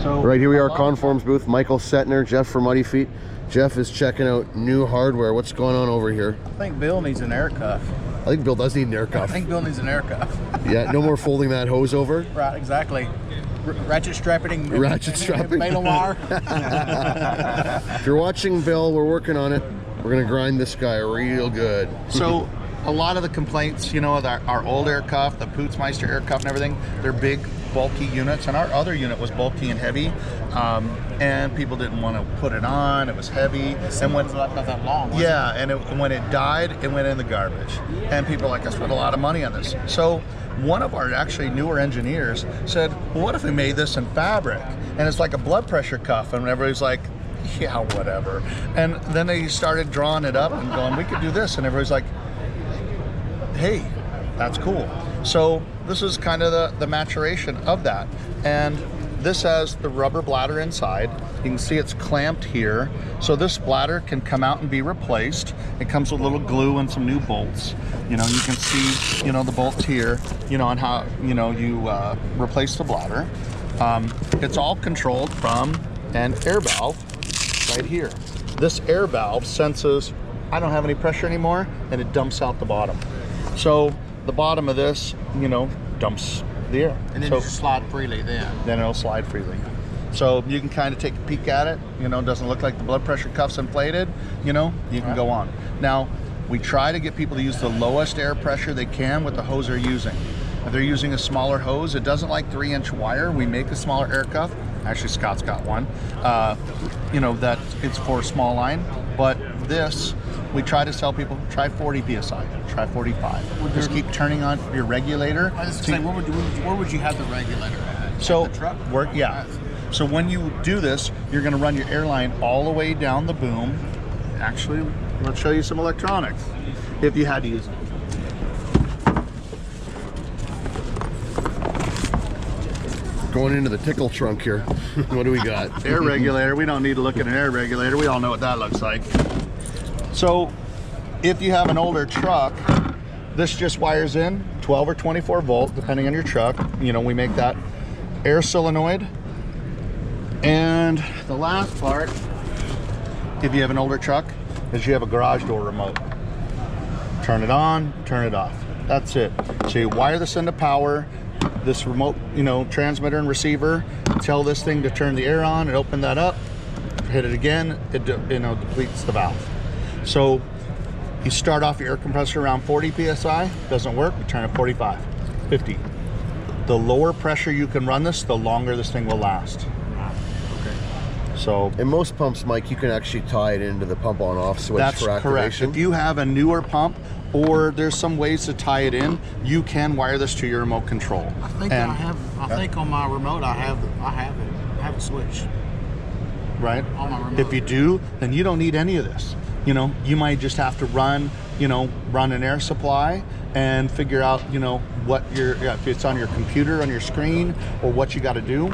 So right here we are, ConForms booth. Michael Setner, Jeff from Muddy Feet. Jeff is checking out new hardware. What's going on over here? I think Bill needs an air cuff. I think Bill does need an air cuff. I think Bill needs an air cuff. Yeah, no more folding that hose over. Right, exactly. Ratchet strapping. Ratchet strapping. Mail-a-wire. If you're watching Bill, we're working on it. We're gonna grind this guy real good. So a lot of the complaints, you know, our old air cuff, the Pootsmeister air cuff and everything, they're big, bulky units, and our other unit was bulky and heavy, and people didn't want to put it on. It was heavy. And when not that long. Yeah, and when it died, it went in the garbage. And people were like, I spent a lot of money on this. So one of our actually newer engineers said, well, what if we made this in fabric? And it's like a blood pressure cuff, and everybody's like, yeah, whatever. And then they started drawing it up and going, we could do this, and everybody's like, hey, that's cool. So this is kind of the maturation of that. And this has the rubber bladder inside. You can see it's clamped here. So this bladder can come out and be replaced. It comes with a little glue and some new bolts. You know, you can see, you know, the bolts here, you know, on how, you know, you replace the bladder. It's all controlled from an air valve right here. This air valve senses, I don't have any pressure anymore, and it dumps out the bottom. So the bottom of this, you know, dumps the air. And then so, you just slide freely then. Then it'll slide freely. So you can kind of take a peek at it. You know, it doesn't look like the blood pressure cuff's inflated. You know, you can go on. Now, we try to get people to use the lowest air pressure they can with the hose they're using. If they're using a smaller hose, it doesn't like 3-inch wire. We make a smaller air cuff. Actually, Scott's got one. You know, that it's for a small line. But this, we try to tell people, try 40 PSI, try 45. Just keep turning on your regulator. I was just saying, where would you have the regulator at? So, the truck? Yeah. So when you do this, you're gonna run your airline all the way down the boom. Actually, let's show you some electronics, if you had to use them. Going into the tickle trunk here. What do we got? Air regulator. We don't need to look at an air regulator. We all know what that looks like. So if you have an older truck, this just wires in 12 or 24 volt, depending on your truck. You know, we make that air solenoid. And the last part, if you have an older truck, is you have a garage door remote. Turn it on, turn it off. That's it. So you wire this into power. This remote, you know, transmitter and receiver, tell this thing to turn the air on and open that up, hit it again, it, you know, depletes the valve. So you start off your air compressor around 40 PSI, doesn't work, you turn it 45, 50. The lower pressure you can run this, the longer this thing will last. Okay. So in most pumps, Mike, you can actually tie it into the pump on off switch for activation. Correct. If you have a newer pump, or there's some ways to tie it in, you can wire this to your remote control. I think I think on my remote I have it switched. Right? On my remote. If you do, then you don't need any of this. You know, you might just have to run an air supply and figure out, you know, what if it's on your computer, on your screen, or what you got to do.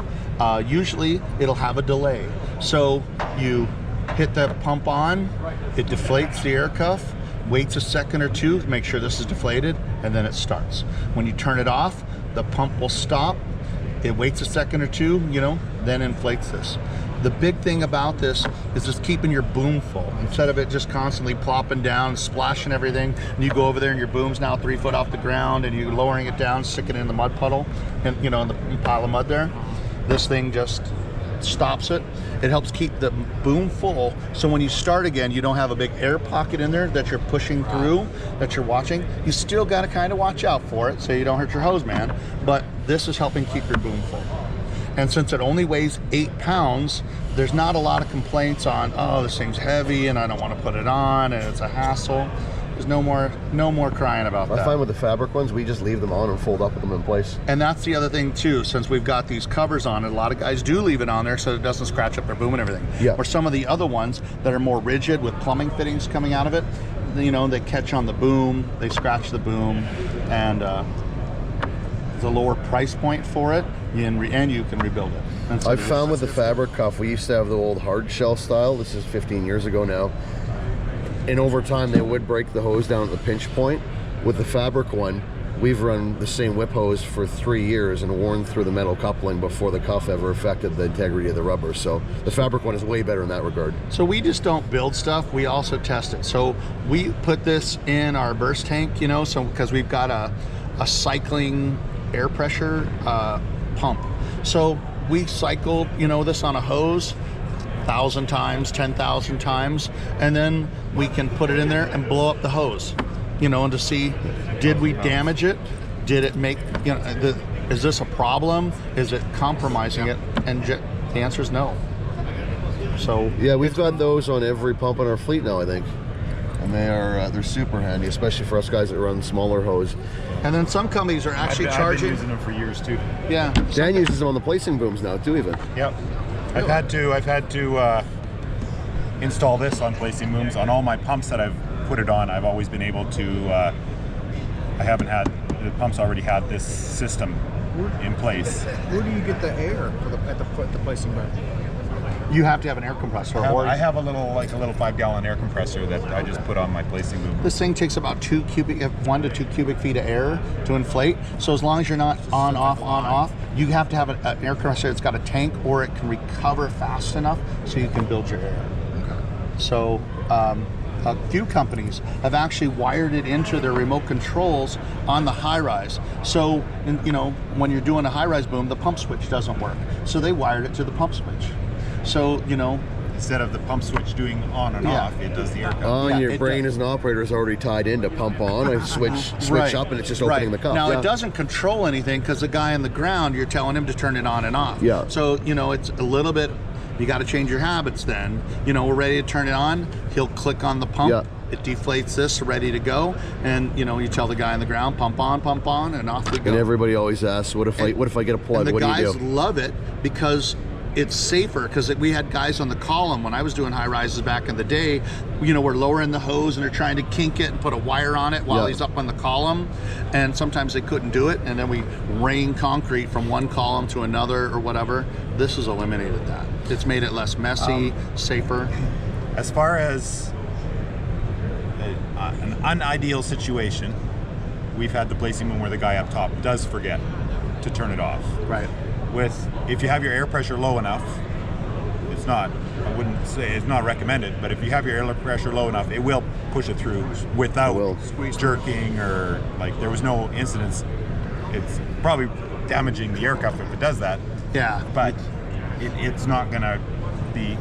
Usually it'll have a delay. So you hit the pump on, it deflates the air cuff, waits a second or two to make sure this is deflated, and then it starts. When you turn it off, the pump will stop. It waits a second or two, you know, then inflates this. The big thing about this is just keeping your boom full. Instead of it just constantly plopping down, splashing everything, and you go over there and your boom's now 3 foot off the ground, and you're lowering it down, sticking it in the mud puddle, and you know, in the pile of mud there. This thing just stops it. It helps keep the boom full, so when you start again, you don't have a big air pocket in there that you're pushing through, that you're watching. You still got to kind of watch out for it so you don't hurt your hose man, but this is helping keep your boom full. And since it only weighs 8 pounds, there's not a lot of complaints on, oh, this thing's heavy and I don't want to put it on and it's a hassle. There's no more crying about that. I find with the fabric ones, we just leave them on and fold up with them in place. And that's the other thing too, since we've got these covers on it, a lot of guys do leave it on there so it doesn't scratch up their boom and everything. Yeah. Or some of the other ones that are more rigid with plumbing fittings coming out of it, you know, they catch on the boom, they scratch the boom, and there's a lower price point for it, and you can rebuild it. I've found with the fabric cuff, we used to have the old hard shell style. This is 15 years ago now. And over time, they would break the hose down at the pinch point. With the fabric one, we've run the same whip hose for 3 years and worn through the metal coupling before the cuff ever affected the integrity of the rubber. So the fabric one is way better in that regard. So we just don't build stuff, we also test it. So we put this in our burst tank, you know, so because we've got a cycling air pressure pump. So we cycled, you know, this on a hose 1,000 times, 10,000 times, and then we can put it in there and blow up the hose, you know, and to see, did we damage it? Did it make, you know, is this a problem? Is it compromising it? And the answer is no. So yeah, we've got those on every pump in our fleet now, I think, and they're super handy, especially for us guys that run smaller hose. And then some companies are actually I've charging. been using them for years too. Yeah. Dan uses them on the placing booms now too, even. Yep. I've had to install this on placing booms on all my pumps that I've put it on. I've always been able to. I haven't had the pumps already had this system in place. Where do you get the air for the placing boom? You have to have an air compressor. I have a little 5-gallon air compressor that I just put on my placing boom. This thing takes about 1 to 2 cubic feet of air to inflate. So as long as you're not on, off, you have to have an air compressor that's got a tank, or it can recover fast enough so you can build your air. Okay. So a few companies have actually wired it into their remote controls on the high-rise. So, you know, when you're doing a high-rise boom, the pump switch doesn't work. So they wired it to the pump switch. So, you know, Instead of the pump switch doing on and Yeah. off, it does the air cup. Oh, and Yeah, your brain as an operator is already tied in to pump on, and switch Right. up, and it's just opening the cup. Now Yeah. it doesn't control anything because the guy on the ground, you're telling him to turn it on and off. Yeah. So, you know, it's a little bit, you got to change your habits then. You know, we're ready to turn it on. He'll click on the pump. Yeah. It deflates this, ready to go. And, you know, you tell the guy on the ground, pump on, and off we go. And everybody always asks, what if I get a plug? And the What do guys you do? love it because it's safer, because we had guys on the column when I was doing high rises back in the day, you know, we're lowering the hose and they're trying to kink it and put a wire on it while Yeah. he's up on the column, and sometimes they couldn't do it, and then we rain concrete from one column to another or whatever. This has eliminated that. It's made it less messy, safer. As far as an unideal situation, we've had the placing boom where the guy up top does forget to turn it off. Right. If you have your air pressure low enough, I wouldn't say it's not recommended, but if you have your air pressure low enough, it will push it through without jerking, or like there was no incidents. It's probably damaging the air cuff if it does that. Yeah. But it's not gonna be.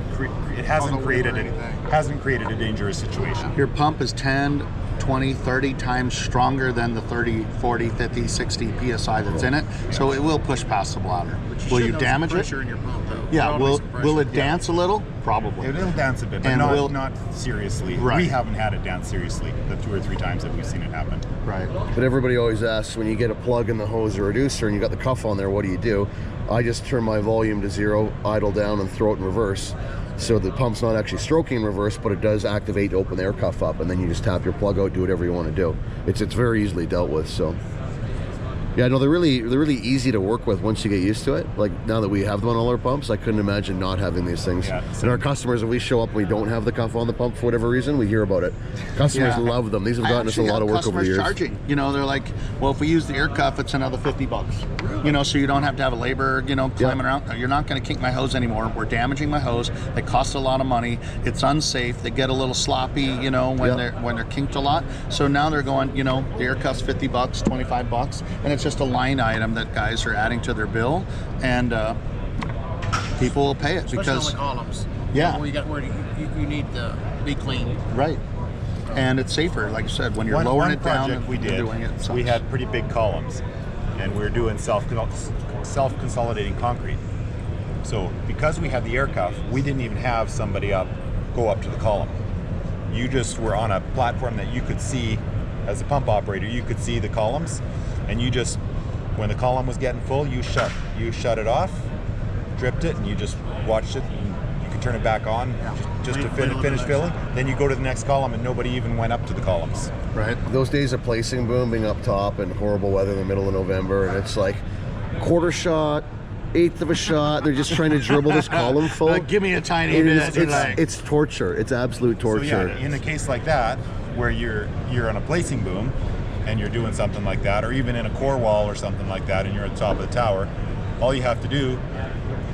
It hasn't created a dangerous situation. Your pump is 10, 20, 30 times stronger than the 30, 40, 50, 60 PSI that's in it. So it will push past the bladder. Will you damage it? Pressure in your pump, though. Yeah, Probably some will pressure. it dance a little? Probably. It'll dance a bit, but And not seriously. Right. We haven't had it dance seriously the 2 or 3 times that we've seen it happen. Right. But everybody always asks, when you get a plug in the hose or reducer and you got the cuff on there, what do? I just turn my volume to 0, idle down, and throw it in reverse. So the pump's not actually stroking in reverse, but it does activate to open the air cuff up, and then you just tap your plug out, do whatever you want to do. It's very easily dealt with. So yeah, no, they're really easy to work with once you get used to it. Like now that we have them on all our pumps, I couldn't imagine not having these things. Yeah, and our customers, if we show up and we don't have the cuff on the pump for whatever reason, we hear about it. Customers Yeah. love them. These have I gotten us a actually lot of have work over the customers years. charging. You know, they're like, well, if we use the air cuff, it's another $50. You know, so you don't have to have a labor, you know, climbing around. You're not going to kink my hose anymore. We're damaging my hose. They cost a lot of money. It's unsafe. They get a little sloppy, you know, when they're kinked a lot. So now they're going, you know, the air cuff's $50, $25, and it's just a line item that guys are adding to their bill, and people will pay it. Especially because on the columns. Yeah. Where you need to be clean. right, and it's safer, like you said, when you're One lowering it down project and we did, doing it. we had pretty big columns, and we were doing self-consolidating concrete. So because we had the air cuff, we didn't even have somebody go up to the column. You just were on a platform that you could see as a pump operator. You could see the columns, and you just, when the column was getting full, you shut it off, dripped it, and you just watched it. And you could turn it back on just to finish filling. Then you go to the next column, and nobody even went up to the columns. Right. Those days of placing boom being up top and horrible weather in the middle of November, and it's like quarter shot, eighth of a shot. They're just trying to dribble this column full. Give me a tiny bit. It's torture. It's absolute torture. So yeah, in a case like that, where you're on a placing boom, and you're doing something like that, or even in a core wall or something like that, and you're at the top of the tower, all you have to do,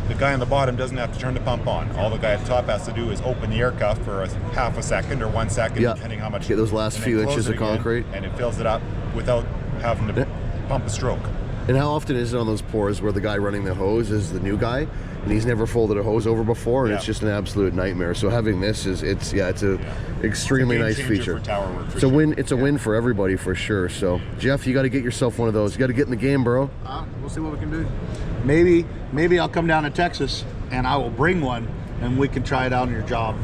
the guy on the bottom doesn't have to turn the pump on. All the guy at the top has to do is open the air cuff for a half a second or 1 second, depending how much. Get those last few inches of concrete, and it fills it up without having to pump a stroke. And how often is it on those pours where the guy running the hose is the new guy, and he's never folded a hose over before, and it's just an absolute nightmare. So having this is it's a extremely nice feature. For tower work, it's a win. It's a win for everybody for sure. So Jeff, you got to get yourself one of those. You got to get in the game, bro. We'll see what we can do. Maybe I'll come down to Texas and I will bring one and we can try it out on your job.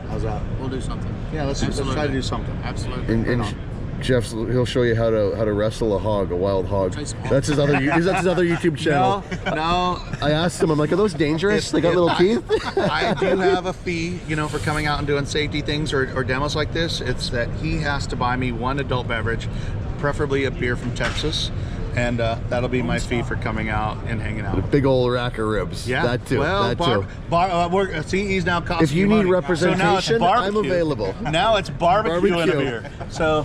How's that? We'll do something. Yeah, let's try to do something. Absolutely. And Jeff, he'll show you how to wrestle a wild hog. That's his other YouTube channel. No. I asked him, I'm like, are those dangerous? They got little teeth? I do have a fee, for coming out and doing safety things or demos like this. It's that he has to buy me one adult beverage, preferably a beer from Texas. And that'll be my fee for coming out and hanging out. A big old rack of ribs. Yeah, that too. Well, see, he's now costing If you need money. representation, so I'm available. Now it's barbecue and a beer. So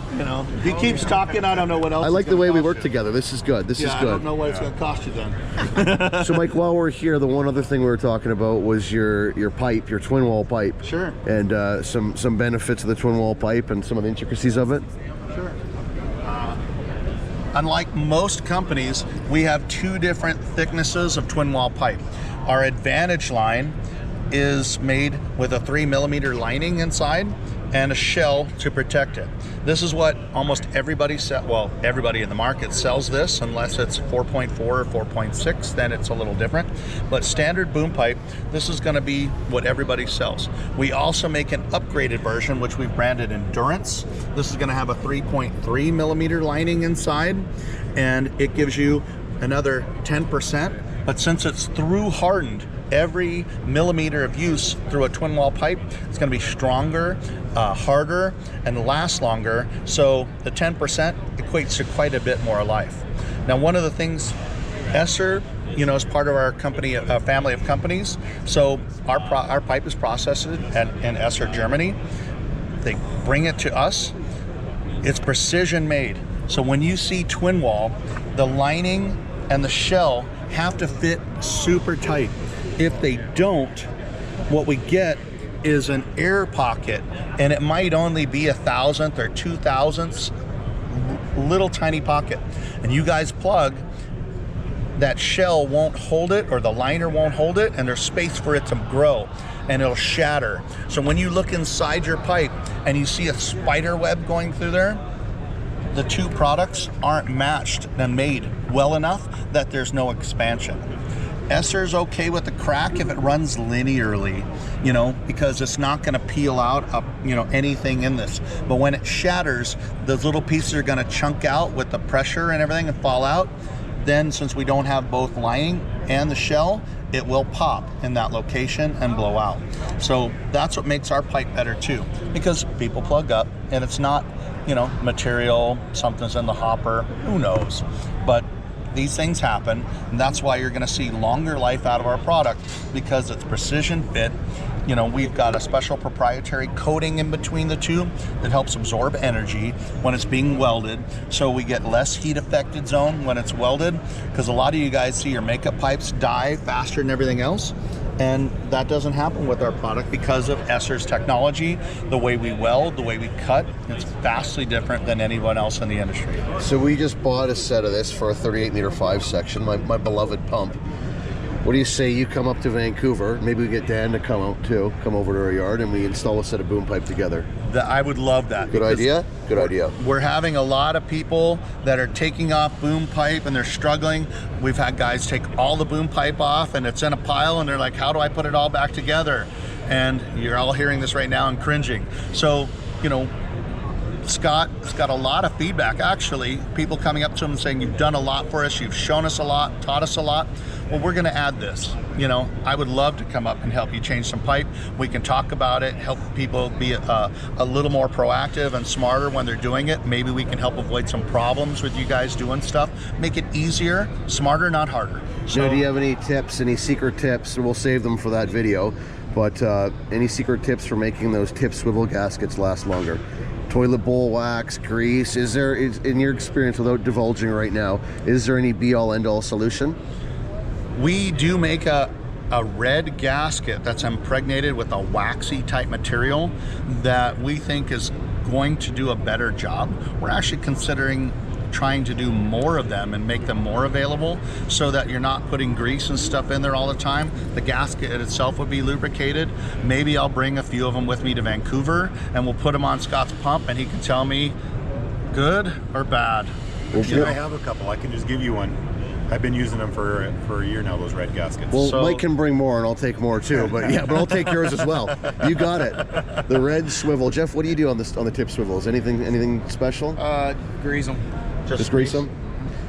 he keeps talking. I don't know what else. I like the way we work together. This is good. This is good. I don't know what it's going to cost you then. So, Mike, while we're here, the one other thing we were talking about was your pipe, your twin wall pipe. Sure. And some benefits of the twin wall pipe and some of the intricacies of it. Sure. Unlike most companies, we have two different thicknesses of twin wall pipe. Our Advantage line is made with a 3mm lining inside and a shell to protect it. This is what almost everybody everybody in the market sells this, unless it's 4.4 or 4.6, then it's a little different. But standard boom pipe, this is gonna be what everybody sells. We also make an upgraded version, which we've branded Endurance. This is gonna have a 3.3mm lining inside, and it gives you another 10%, but since it's through hardened, every millimeter of use through a twin wall pipe, it's going to be stronger, harder, and last longer. So the 10% equates to quite a bit more life. Now, one of the things, Esser, is part of our company, a family of companies. So our pipe is processed in Esser, Germany. They bring it to us. It's precision made. So when you see twin wall, the lining and the shell have to fit super tight. If they don't, what we get is an air pocket, and it might only be 1,000th or 2,000ths, little tiny pocket. And you guys plug, that shell won't hold it, or the liner won't hold it, and there's space for it to grow, and it'll shatter. So when you look inside your pipe and you see a spider web going through there, the two products aren't matched and made well enough that there's no expansion. Esser's okay with the crack if it runs linearly, because it's not going to peel out, anything in this. But when it shatters, those little pieces are going to chunk out with the pressure and everything and fall out. Then, since we don't have both lining and the shell, it will pop in that location and blow out. So that's what makes our pipe better too, because people plug up and it's not, material, something's in the hopper, who knows. But these things happen, and that's why you're going to see longer life out of our product, because it's precision fit. We've got a special proprietary coating in between the two that helps absorb energy when it's being welded, so we get less heat affected zone when it's welded, because a lot of you guys see your makeup pipes die faster than everything else, and that doesn't happen with our product because of Esser's technology. The way we weld, the way we cut, it's vastly different than anyone else in the industry. So we just bought a set of this for a 38-meter 5 section, my beloved pump. What do you say you come up to Vancouver, maybe we get Dan to come out too, come over to our yard, and we install a set of boom pipe together? I would love that. Good idea? Good idea. We're having a lot of people that are taking off boom pipe and they're struggling. We've had guys take all the boom pipe off and it's in a pile, and they're like, how do I put it all back together? And you're all hearing this right now and cringing. So, Scott's got a lot of feedback, actually. People coming up to him and saying, you've done a lot for us, you've shown us a lot, taught us a lot. Well, we're gonna add this. I would love to come up and help you change some pipe. We can talk about it, help people be a little more proactive and smarter when they're doing it. Maybe we can help avoid some problems with you guys doing stuff. Make it easier, smarter, not harder. So, do you have any tips, any secret tips? We'll save them for that video. But any secret tips for making those tip swivel gaskets last longer? toilet bowl wax, grease. Is there, in your experience, without divulging right now, is there any be-all end-all solution? We do make a red gasket that's impregnated with a waxy type material that we think is going to do a better job. We're actually considering trying to do more of them and make them more available so that you're not putting grease and stuff in there all the time. The gasket itself would be lubricated. Maybe I'll bring a few of them with me to Vancouver and we'll put them on Scott's pump and he can tell me good or bad. Yeah, I have a couple. I can just give you one. I've been using them for a year now, those red gaskets. Well, So- Mike can bring more and I'll take more too, but yeah, but I'll take yours as well. You got it. The red swivel. Jeff, what do you do on the tip swivels? Anything special? Grease them. Just grease them?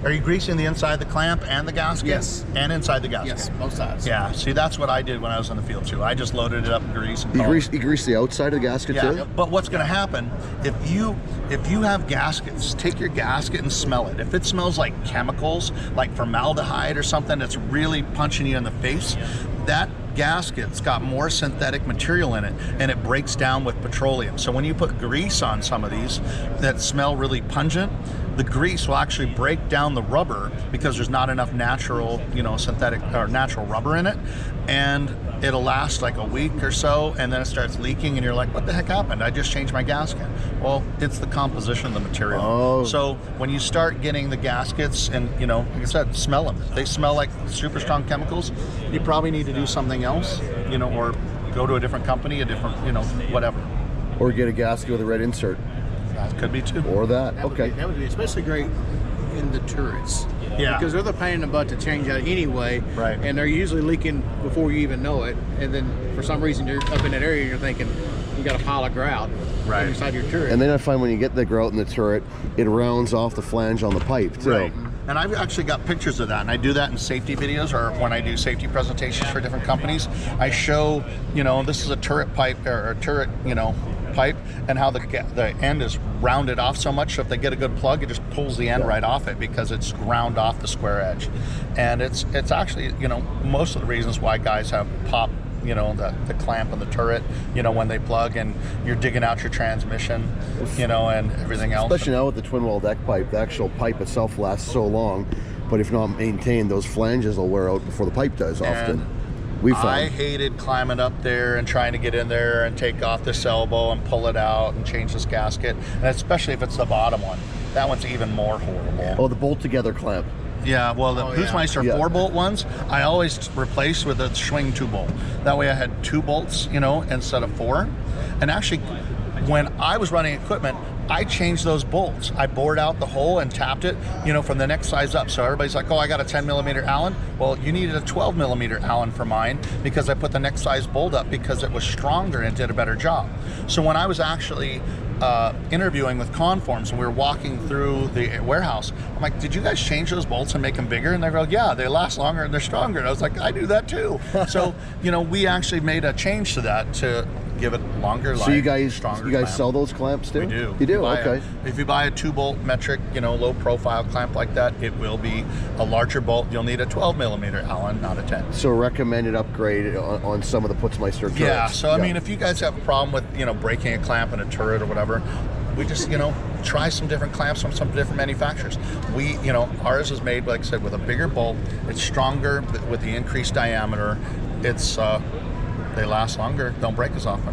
Are you greasing the inside of the clamp and the gasket? Yes. And inside the gasket? Yes, both sides. Yeah, see, that's what I did when I was in the field too. I just loaded it up in grease and You called it. grease the outside of the gasket Yeah, too? but what's going to happen if you have gaskets? Take your gasket and smell it. If it smells like chemicals, like formaldehyde or something that's really punching you in the face, that gasket's got more synthetic material in it and it breaks down with petroleum. So when you put grease on some of these that smell really pungent, the grease will actually break down the rubber because there's not enough natural, synthetic or natural rubber in it, and it'll last like a week or so, and then it starts leaking, and you're like, "What the heck happened? I just changed my gasket." Well, it's the composition of the material. Oh. So when you start getting the gaskets, and like I said, smell them. They smell like super strong chemicals. You probably need to do something else, or go to a different company, a different, whatever. Or get a gasket with a red insert. That could be too. Or that. That would Okay. be, that would be especially great in the turrets. Yeah. Because they're the pain in the butt to change out anyway. Right. And they're usually leaking before you even know it. And then for some reason you're up in that area and you're thinking you got a pile of grout Right. inside your turret. And then I find when you get the grout in the turret, it rounds off the flange on the pipe too. Right. And I've actually got pictures of that, and I do that in safety videos or when I do safety presentations for different companies. I show, this is a turret pipe or a turret, pipe, and how the end is rounded off so much. So if they get a good plug, it just pulls the end right off it because it's ground off the square edge. And it's actually, most of the reasons why guys have pop, the clamp and the turret, when they plug and you're digging out your transmission, and everything else. Especially now with the twin wall deck pipe, the actual pipe itself lasts so long, but if not maintained, those flanges will wear out before the pipe does often. We found. I hated climbing up there and trying to get in there and take off this elbow and pull it out and change this gasket, and especially if it's the bottom one. That one's even more horrible. Oh, the bolt together clamp. Yeah, well, the Oh, yeah. Hoosmeister Yeah. 4-bolt ones, I always replaced with a swing 2-bolt. That way I had 2 bolts, instead of 4. And actually, when I was running equipment, I changed those bolts. I bored out the hole and tapped it, from the next size up. So everybody's like, "Oh, I got a 10 millimeter Allen." Well, you needed a 12 millimeter Allen for mine because I put the next size bolt up because it was stronger and did a better job. So when I was actually interviewing with ConForms and we were walking through the warehouse, I'm like, "Did you guys change those bolts and make them bigger?" And they go, "Yeah, they last longer and they're stronger." And I was like, "I do that too." So, we actually made a change to that to give it longer life. So you guys stronger clamp. clamp. Those clamps too? We do. You do? If you buy a 2-bolt metric, low profile clamp like that, it will be a larger bolt. You'll need a 12 millimeter Allen, not a 10. So recommended upgrade on some of the Putzmeister turrets. Yeah, so I mean, if you guys have a problem with, breaking a clamp in a turret or whatever, we just, try some different clamps from some different manufacturers. We, ours is made, like I said, with a bigger bolt. It's stronger with the increased diameter. It's, they last longer, don't break as often.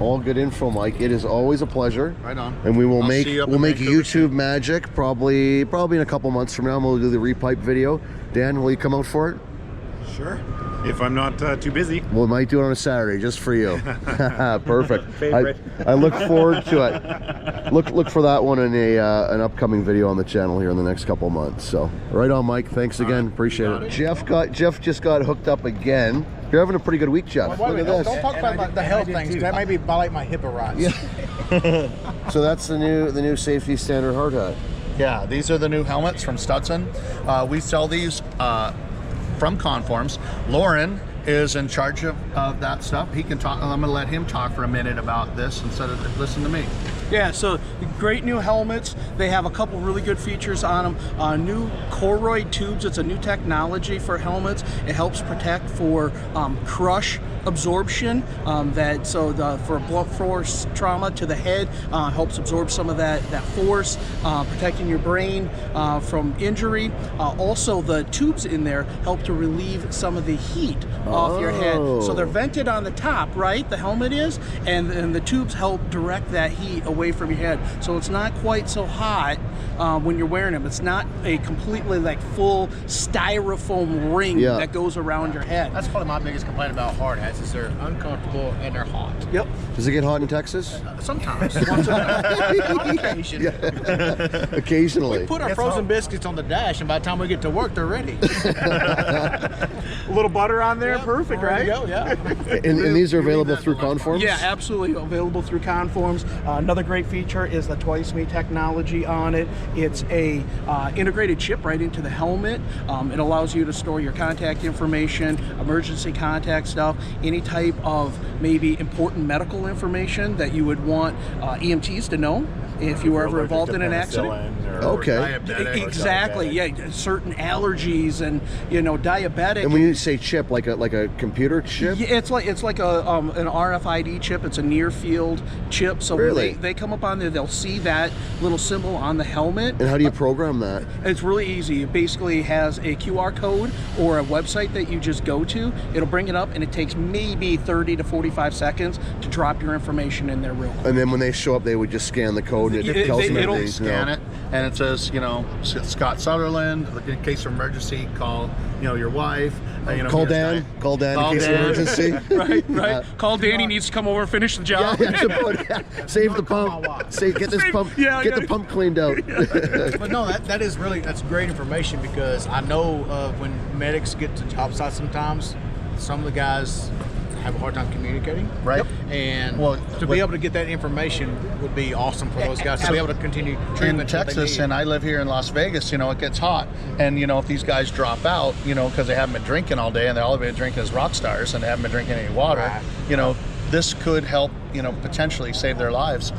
All good info, Mike. It is always a pleasure. Right on. And we will I'll make see you up we'll in make Vancouver YouTube magic probably in a couple months from now. We'll do the repipe video. Dan, will you come out for it? Sure. If I'm not too busy. We might do it on a Saturday just for you. Perfect. Favorite. I look forward to it. Look for that one in an upcoming video on the channel here in the next couple months. So right on, Mike. Thanks again. Appreciate it. Jeff just got hooked up again. You're having a pretty good week, Jeff. Well, Look at don't this. talk about the health things. That may be violate my HIPAA rights. So that's the new safety standard hard hat. Yeah, these are the new helmets from Stutson. We sell these from ConForms. Lauren is in charge of that stuff. He can talk. I'm going to let him talk for a minute about this instead of listen to me. Yeah, so great new helmets. They have a couple really good features on them. New Coroid tubes. It's a new technology for helmets. It helps protect for crush absorption for blunt force trauma to the head, helps absorb some of that force, protecting your brain from injury. Also, the tubes in there help to relieve some of the heat off your head. So they're vented on the top, right? The helmet is, and the tubes help direct that heat away from your head. So it's not quite so hot when you're wearing them. It's not a completely like full styrofoam ring that goes around your head. That's probably my biggest complaint about hard hats is they're uncomfortable and they're hot. Yep. Does it get hot in Texas? Sometimes. On occasion. Occasionally. Put our frozen biscuits on the dash, and by the time we get to work, they're ready. A little butter on there, perfect, right? There you go, yeah. And these are available through ConForms? Yeah, absolutely available through ConForms. Another great feature is the Twice Me technology on it. It's a integrated chip right into the helmet. It allows you to store your contact information, emergency contact stuff, any type of maybe important medical information that you would want EMTs to know if you were ever involved in an accident. Okay. Exactly. Yeah, certain allergies and diabetic. And when you say chip, like a computer chip? Yeah, it's like an RFID chip. It's a near field chip. So really? when they come up on there, they'll see that little symbol on the helmet. And how do you program that? It's really easy. It basically has a QR code or a website that you just go to. It'll bring it up, and it takes maybe 30 to 45 seconds to drop your information in there real quick. And then when they show up, they would just scan the code and it tells them It'll everything. scan it, and it says, Scott Sutherland, in case of emergency, call, your wife. Call Dan. Call Dan in case of emergency. Right. Call Dan. He needs to come over and finish the job. Save the pump. Get this pump. Get the pump cleaned out. But no, that's great information, because I know when medics get to job sites sometimes, some of the guys have a hard time communicating. Right. And to be able to get that information would be awesome for those guys to be able to continue treatment. In Texas, and I live here in Las Vegas, it gets hot. And, if these guys drop out, because they haven't been drinking all day and all they've been drinking is rock stars and they haven't been drinking any water, this could help, potentially save their lives,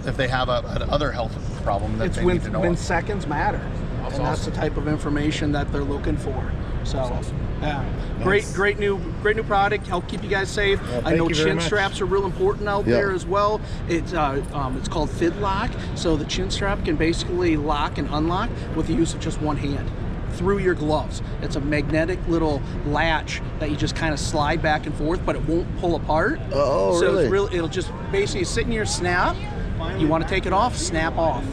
if they have another health problem that they need to know. When seconds matter. That's the type of information that they're looking for. So, yeah, great new product. Help keep you guys safe. I know chin straps are real important out there as well. It's called FidLock. So the chin strap can basically lock and unlock with the use of just one hand through your gloves. It's a magnetic little latch that you just kind of slide back and forth, but it won't pull apart. Oh, so really? it'll just basically sit in your snap. You want to take it off, snap off.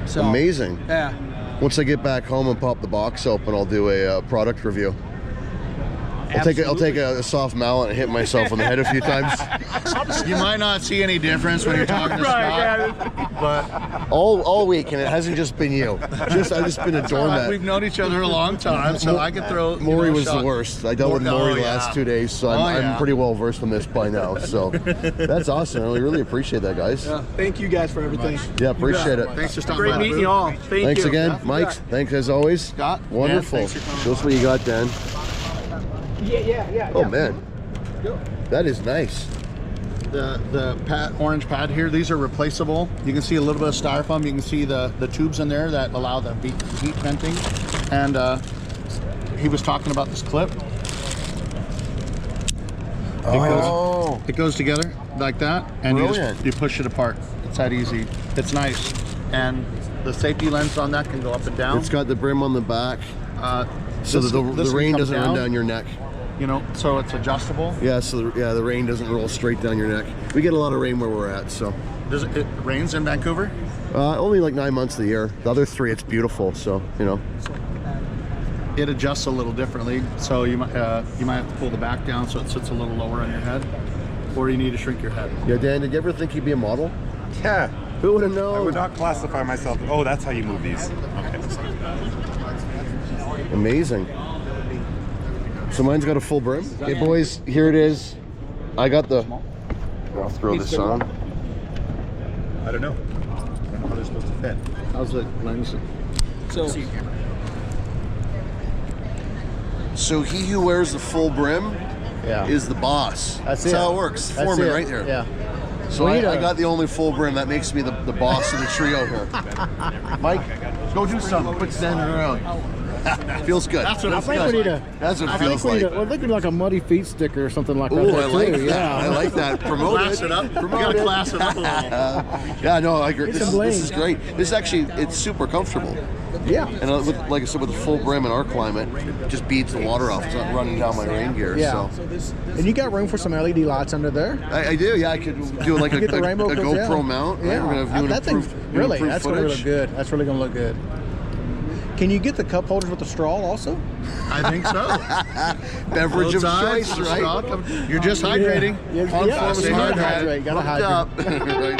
So, amazing. Yeah. Once I get back home and pop the box open, I'll do a product review. I'll take a soft mallet and hit myself on the head a few times. You might not see any difference when you're talking to Scott, but all week, and it hasn't just been you. I've just been a doormat. We've known each other a long time, so I could throw. Maury was the worst. I dealt with Maury the last 2 days, so I'm pretty well versed in this by now. So that's awesome. I really appreciate that, guys. Yeah, thank you guys for everything. Yeah, appreciate it. Thanks for stopping by. Great meeting you all. Thanks you. again, Mike. Thanks as always. Scott. Wonderful. Dan, thanks for Show us what you got, Dan. Yeah. Oh man, that is nice. The orange pad here, these are replaceable. You can see a little bit of styrofoam. You can see the tubes in there that allow the heat venting. And he was talking about this clip. It goes together like that, and you push it apart. It's that easy. It's nice. And the safety lens on that can go up and down. It's got the brim on the back, so that the rain doesn't run down your neck. So it's adjustable. Yeah, so the rain doesn't roll straight down your neck. We get a lot of rain where we're at, so. Does it rains in Vancouver? Only like 9 months of the year. The other 3, it's beautiful, so, It adjusts a little differently, so you might have to pull the back down so it sits a little lower on your head, or you need to shrink your head. Yeah, Dan, did you ever think you'd be a model? Yeah. Who would have known? I would not classify myself. Oh, that's how you move these. Okay. Amazing. So mine's got a full brim. Hey boys, here it is. I got the. I'll throw this on. I don't know how they're supposed to fit. How's the lens? So he who wears the full brim is the boss. That's how it works. Foreman right here. Yeah. So I got the only full brim. That makes me the boss of the trio here. Mike, go do something. Quit standing around. Feels good. That's what I it think feels we need like. a. That's what I it think feels we need like. a. I think we need like a muddy feet sticker or something like that. Ooh, there I like too. that. Yeah. I like that. Promote Class it up. We gotta class it up a little. Yeah, no, I agree. Get This some is bling. great. This is actually, it's super comfortable. Yeah. And with, like I said, with the full brim in our climate, it just beats the water off. It's not running down my rain gear. Yeah. So And you got room for some LED lights under there. I do. Yeah, I could do like a Get the rainbow GoPro yeah. mount. Right? Yeah. We're gonna do that thing's really. That's gonna look good. That's really gonna look good. Can you get the cup holders with the straw also? I think so. Beverage of Both sides, choice, the right? straw You're just hydrating. Yeah. ConForms Yeah. is You gotta hydrating. hydrate. Gotta Hooked hydrate. up. Right